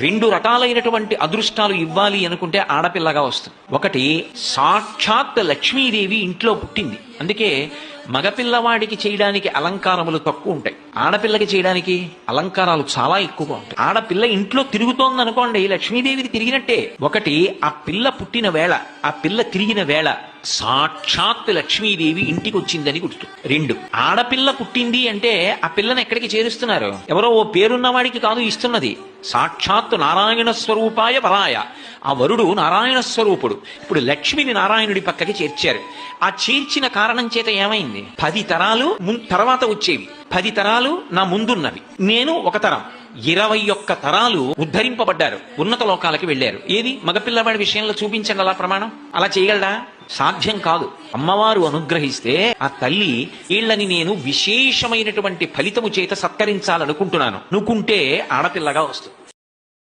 రెండు రకాలైనటువంటి అదృష్టాలు ఇవ్వాలి అనుకుంటే ఆడపిల్లగా వస్తుంది. ఒకటి, సాక్షాత్ లక్ష్మీదేవి ఇంట్లో పుట్టింది, అందుకే మగపిల్లవాడికి చేయడానికి అలంకారములు తక్కువ ఉంటాయి, ఆడపిల్లకి చేయడానికి అలంకారాలు చాలా ఎక్కువగా ఉంటాయి. ఆడపిల్ల ఇంట్లో తిరుగుతోంది అనుకోండి, లక్ష్మీదేవిది తిరిగినట్టే. ఒకటి, ఆ పిల్ల పుట్టిన వేళ, ఆ పిల్ల తిరిగిన వేళ సాక్షాత్ లక్ష్మీదేవి ఇంటికి వచ్చిందని గుర్తు. రెండు, ఆడపిల్ల పుట్టింది అంటే ఆ పిల్లని ఎక్కడికి చేరుస్తున్నారు? ఎవరో ఓ పేరున్నవాడికి కాదు ఇస్తున్నది, సాక్షాత్ నారాయణ స్వరూపాయ వరాయ. ఆ వరుడు నారాయణ స్వరూపుడు. ఇప్పుడు లక్ష్మిని నారాయణుడి పక్కకి చేర్చారు. ఆ చేర్చిన కారణం చేత ఏమైంది? 10 తరాలు తర్వాత వచ్చేవి, 10 తరాలు నా ముందున్నవి, నేను ఒక తరం, 21 తరాలు ఉద్ధరింపబడ్డారు, ఉన్నత లోకాలకి వెళ్ళారు. ఏది మగపిల్లవాడి విషయంలో చూపించండి అలా ప్రమాణం. అలా చేయగలడా? సాధ్యం కాదు. అమ్మవారు అనుగ్రహిస్తే ఆ తల్లి వీళ్ళని నేను విశేషమైనటువంటి ఫలితము చేత సత్కరించాలనుకుంటున్నాను అనుకుంటే ఆడపిల్లగా వస్తుంది.